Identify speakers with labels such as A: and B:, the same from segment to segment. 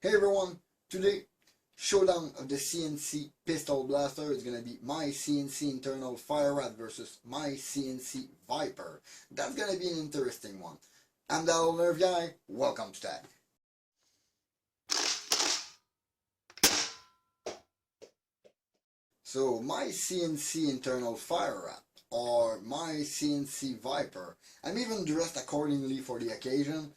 A: Hey everyone, today showdown of the CNC pistol blaster is gonna be my CNC internal fire rat versus my CNC Viper. That's gonna be an interesting one. I'm the old nerve guy, welcome to that. So my CNC internal fire rat or my CNC Viper, I'm even dressed accordingly for the occasion.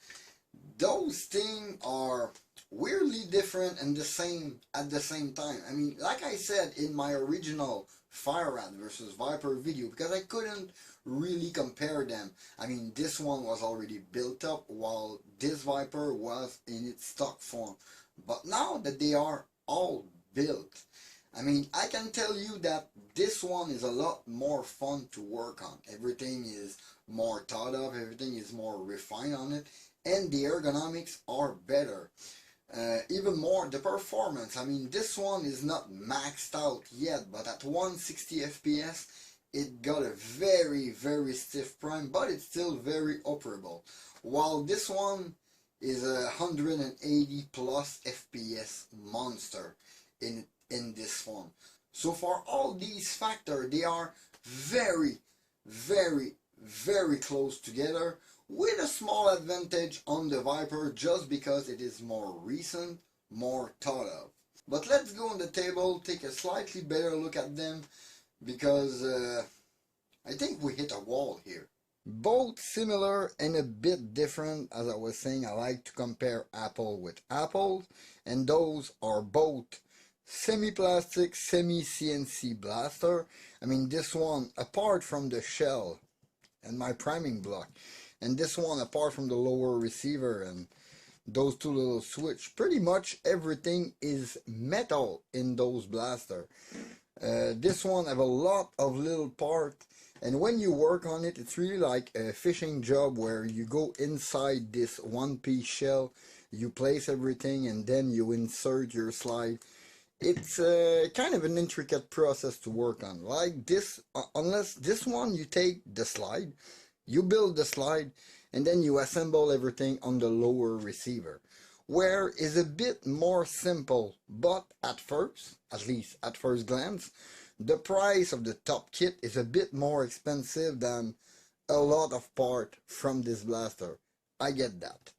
A: Those things are weirdly different and the same at the same time. I mean, like I said in my original Fire Rat versus Viper video, because I couldn't really compare them. I mean, this one was already built up while this Viper was in its stock form. But now that they are all built, I mean, I can tell you that this one is a lot more fun to work on. Everything is more thought of, everything is more refined on it, and the ergonomics are better. Even more the performance. I mean, this one is not maxed out yet, but at 160 FPS it got a very stiff prime, but it's still very operable, while this one is a 180 plus FPS monster in this phone. So for all these factors, they are very close together, with a small advantage on the Viper just because it is more recent, more thought of. But let's go on the table, take a slightly better look at them, because I think we hit a wall here. Both similar and a bit different. As I was saying, I like to compare apple with apples, and those are both semi-plastic, semi-CNC blaster. I mean, this one, apart from the shell and my priming block, and this one apart from the lower receiver and those two little switch, pretty much everything is metal in those blaster. This one have a lot of little parts, and when you work on it, it's really like a fishing job where you go inside this one-piece shell, you place everything, and then you insert your slide. It's kind of an intricate process to work on. Like this, unless this one, you take the slide, you build the slide, and then you assemble everything on the lower receiver, where is a bit more simple. But at first, at least at first glance, the price of the top kit is a bit more expensive than a lot of part from this blaster. I get that.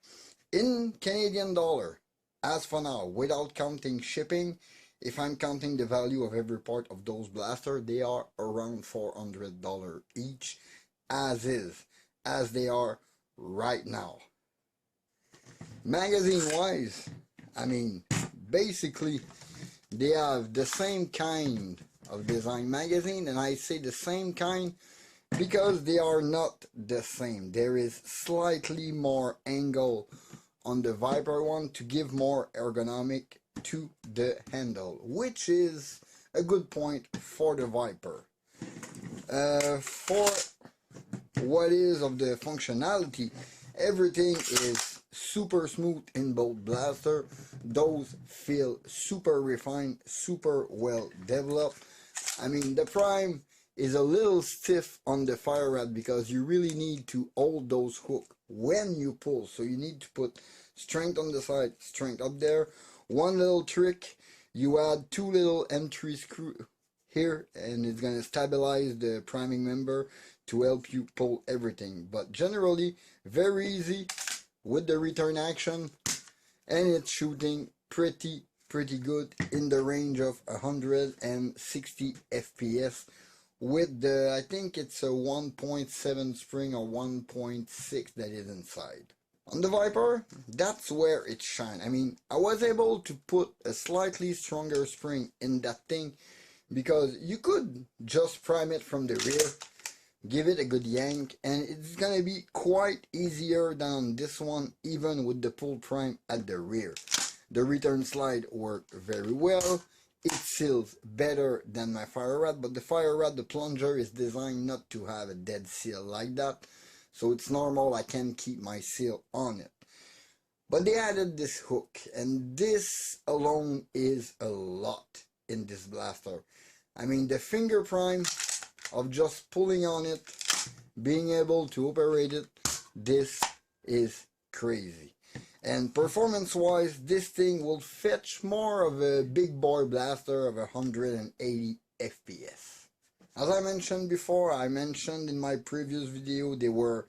A: In Canadian dollar, as for now, without counting shipping, if I'm counting the value of every part of those blasters, they are around $400 each, as is, as they are right now. Magazine wise, I mean, basically they have the same kind of design magazine, and I say the same kind because they are not the same. There is slightly more angle on the Viper one to give more ergonomic to the handle, which is a good point for the Viper. For what is of the functionality, everything is super smooth in both blaster. Those feel super refined, super well developed. I mean, the prime is a little stiff on the Fire Rat because you really need to hold those hooks when you pull, so you need to put strength on the side, strength up there. One little trick, you add two little M3 screws here, and it's going to stabilize the priming member to help you pull everything. But generally, very easy with the return action, and it's shooting pretty good in the range of 160 FPS with the, I think it's a 1.7 spring or 1.6 that is inside. On the Viper, that's where it shines. I mean, I was able to put a slightly stronger spring in that thing because you could just prime it from the rear, give it a good yank, and it's gonna be quite easier than this one, even with the pull prime at the rear. The return slide worked very well. It seals better than my Fire Rat, but the Fire Rat, the plunger, is designed not to have a dead seal like that. So it's normal, I can keep my seal on it. But they added this hook, and this alone is a lot in this blaster. I mean, the finger prime of just pulling on it, being able to operate it, this is crazy. And performance wise, this thing will fetch more of a big boy blaster of 180 FPS. As I mentioned before, I mentioned in my previous video, they were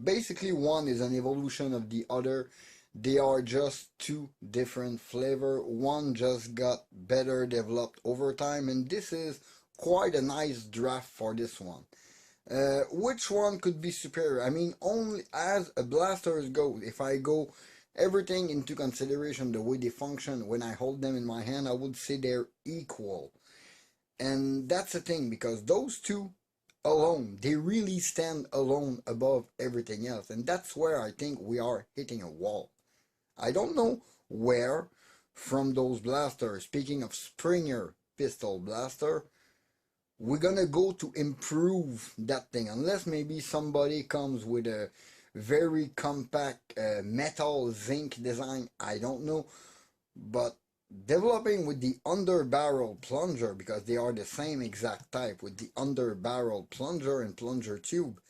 A: basically one is an evolution of the other. They are just two different flavor. One just got better developed over time, and this is quite a nice draft for this one. Which one could be superior? I mean, only as a blasters go, if I go everything into consideration, the way they function when I hold them in my hand, I would say they're equal. And that's the thing, because those two alone, they really stand alone above everything else. And that's where I think we are hitting a wall. I don't know where from those blasters, speaking of Springer pistol blaster, we're gonna go to improve that thing, unless maybe somebody comes with a very compact metal zinc design. I don't know, but developing with the under barrel plunger, because they are the same exact type with the under barrel plunger and plunger tube,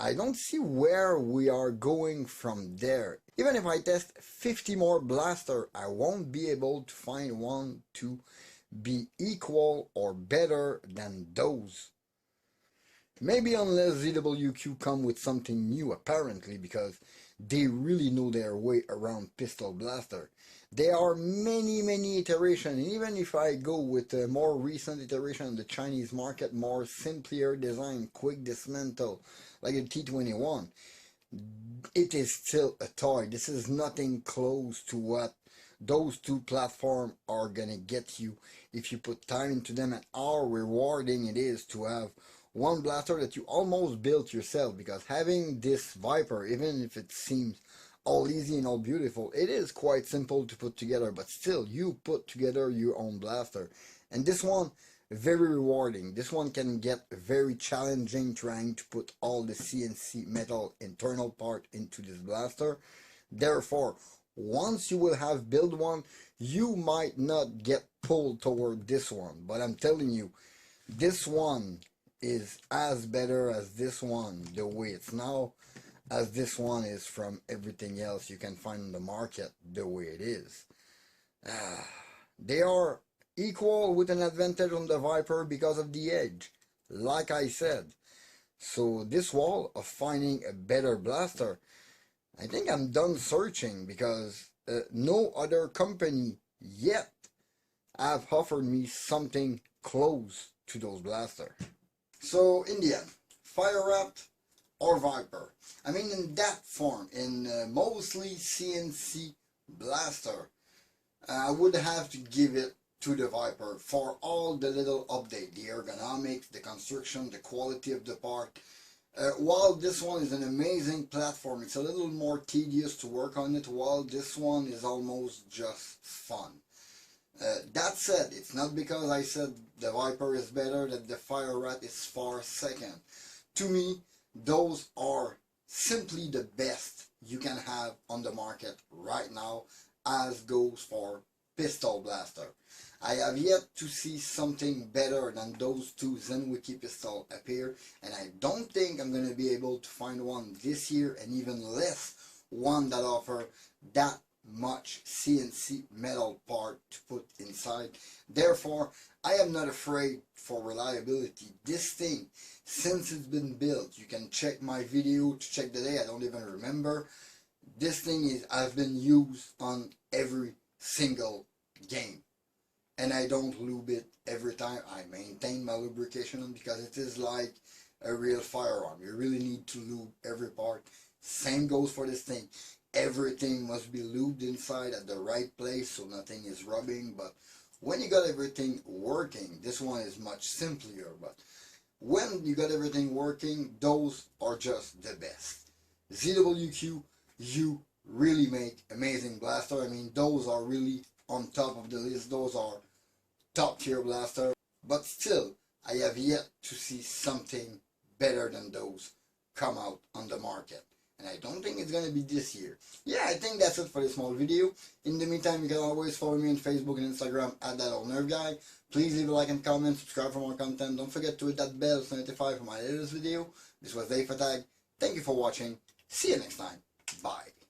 A: I don't see where we are going from there. Even if I test 50 more blaster, I won't be able to find one to be equal or better than those. Maybe unless ZWQ come with something new, apparently, because they really know their way around pistol blaster. There are many iterations, and even if I go with a more recent iteration on the Chinese market, more simpler design, quick dismantle, like a T21, it is still a toy. This is nothing close to what those two platforms are gonna get you if you put time into them, and how rewarding it is to have one blaster that you almost built yourself. Because having this Viper, even if it seems all easy and all beautiful, it is quite simple to put together, but still you put together your own blaster. And this one, very rewarding. This one can get very challenging, trying to put all the CNC metal internal part into this blaster. Therefore, once you will have built one, you might not get pulled toward this one, but I'm telling you, this one is as better as this one the way it's now, as this one is from everything else you can find on the market the way it is. They are equal with an advantage on the Viper because of the edge, like I said. So this wall of finding a better blaster, I think I'm done searching, because no other company yet have offered me something close to those blasters. So in the end, Fire Rat or Viper? I mean, in that form, in mostly CNC blaster, I would have to give it to the Viper for all the little update, the ergonomics, the construction, the quality of the part. While this one is an amazing platform, it's a little more tedious to work on it, while this one is almost just fun. That said, it's not because I said the Viper is better that the Fire Rat is far second. To me, those are simply the best you can have on the market right now, as goes for pistol blaster. I have yet to see something better than those two ZWQ pistol appear, and I don't think I'm going to be able to find one this year, and even less one that offer that much CNC metal part to put inside. Therefore, I am not afraid for reliability. This thing, since it's been built, you can check my video to check the day, I don't even remember. This thing has been used on every single game, and I don't lube it every time. I maintain my lubrication on, because it is like a real firearm. You really need to lube every part. Same goes for this thing. Everything must be lubed inside at the right place so nothing is rubbing. But when you got everything working, this one is much simpler. But when you got everything working, those are just the best. ZWQ, you really make amazing blaster. I mean, those are really on top of the list. Those are top tier blaster. But still, I have yet to see something better than those come out on the market. And I don't think it's going to be this year. Yeah, I think that's it for this small video. In the meantime, you can always follow me on Facebook and Instagram at ThatOldNerdGuy. Please leave a like and comment, subscribe for more content. Don't forget to hit that bell to notify for my latest video. This was Dave Fatag. Thank you for watching. See you next time. Bye.